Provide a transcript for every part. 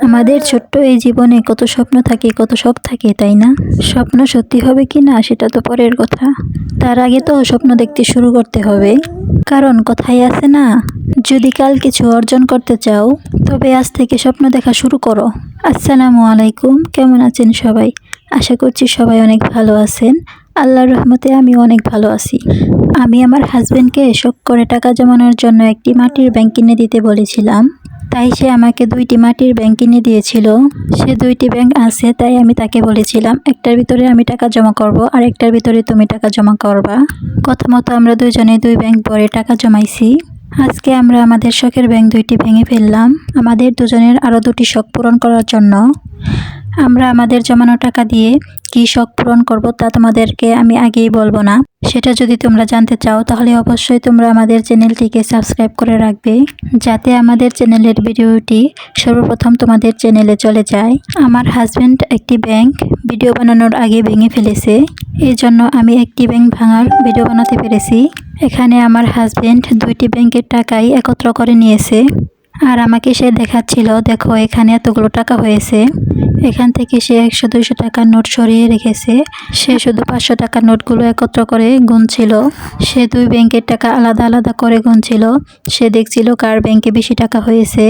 আমাদের ছোট্ট এই জীবনে কত স্বপ্ন থাকে, কত শখ থাকে, তাই না? স্বপ্ন সত্যি হবে কি না সেটা তো পরের কথা। তার আগে তো স্বপ্ন দেখতে শুরু করতে হবে। কারণ কথাই আছে না, যদি কাল কিছু অর্জন করতে চাও তবে আজ থেকে স্বপ্ন দেখা শুরু করো। আসসালামু আলাইকুম, কেমন আছেন সবাই? আশা করছি সবাই অনেক ভালো আছেন। আল্লাহর রহমতে আমি অনেক ভালো আছি। আমি আমার হাজবেন্ডকে শখ করে টাকা জমানোর জন্য একটি মাটির ব্যাংক কিনে দিতে বলেছিলাম। তাই সে আমাকে 2টি মাটির ব্যাংক কিনে দিয়েছিল। সে 2টি ব্যাংক আছে, তাই আমি তাকে বলেছিলাম একটার ভিতরে আমি টাকা জমা করব আর একটার ভিতরে তুমি টাকা জমা করবা। কথা মতো আমরা দুজনে 2 ব্যাংক ভরে টাকা জমাইছি। আজকে আমরা আমাদের শখের ব্যাংক 2টি ভেঙে ফেললাম আমাদের দুজনের আরও 2টি শখ পূরণ করার জন্য। আমরা আমাদের জমানো টাকা দিয়ে কী শখ পূরণ করব তা তোমাদেরকে আমি আগেই বলবো না। সেটা যদি তোমরা জানতে চাও তাহলে অবশ্যই তোমরা আমাদের চ্যানেলটিকে সাবস্ক্রাইব করে রাখবে, যাতে আমাদের চ্যানেলের ভিডিওটি সর্বপ্রথম তোমাদের চ্যানেলে চলে যায়। আমার হাজব্যান্ড একটি ব্যাংক ভিডিও বানানোর আগে ভেঙে ফেলেছে, এই জন্য আমি একটি ব্যাংক ভাঙার ভিডিও বানাতে পেরেছি। এখানে আমার হাজব্যান্ড 2টি ব্যাংকের টাকাই একত্র করে নিয়েছে আর আমাকে সে দেখাচ্ছিল, দেখো এখানে এতগুলো টাকা হয়েছে। এখান থেকে সে 100-200 টাকার নোট সরিয়ে রেখেছে। সে শুধু 500 টাকার নোটগুলো একত্র করে গুনছিল। সে 2 ব্যাংকের টাকা আলাদা আলাদা করে গুনছিল। সে দেখছিল কার ব্যাংকে বেশি টাকা হয়েছে।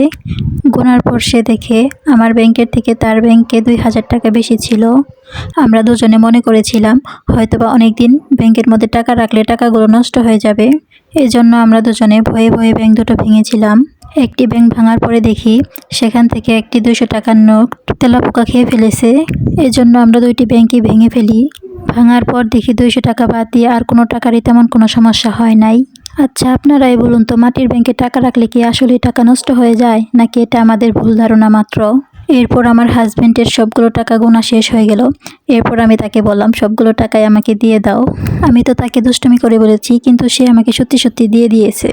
গোনার পর সে দেখে আমার ব্যাংকের থেকে তার ব্যাংকে 2000 টাকা বেশি ছিল। আমরা দুজনে মনে করেছিলাম হয়তোবা অনেক দিন ব্যাংকের মধ্যে টাকা রাখলে টাকাগুলো নষ্ট হয়ে যাবে। এজন্য আমরা দুজনে ভয়ে ভয়ে ব্যাংক দুটো ভেঙেছিলাম। একটি ব্যাংক ভাঙার পরে দেখি সেখান থেকে একটি 200 টাকার নোট তেলাপোকা খেয়ে ফেলেছে। এজন্য আমরা 2টি ব্যাংকই ভেঙে ফেলি। ভাঙার পর দেখি 200 টাকা বাদ দিয়ে আর কোনো টাকারই তেমন কোনো সমস্যা হয় নাই। আচ্ছা, আপনারাই বলুন তো, মাটির ব্যাংকে টাকা রাখলে কি আসলে টাকা নষ্ট হয়ে যায়, নাকি এটা আমাদের ভুল ধারণা মাত্র? এরপর আমার হাজব্যান্ডের সবগুলো টাকা গোনা শেষ হয়ে গেল। এরপর আমি তাকে বললাম সবগুলো টাকাই আমাকে দিয়ে দাও। আমি তো তাকে দুষ্টুমি করে বলেছি, কিন্তু সে আমাকে সত্যি সত্যি দিয়ে দিয়েছে।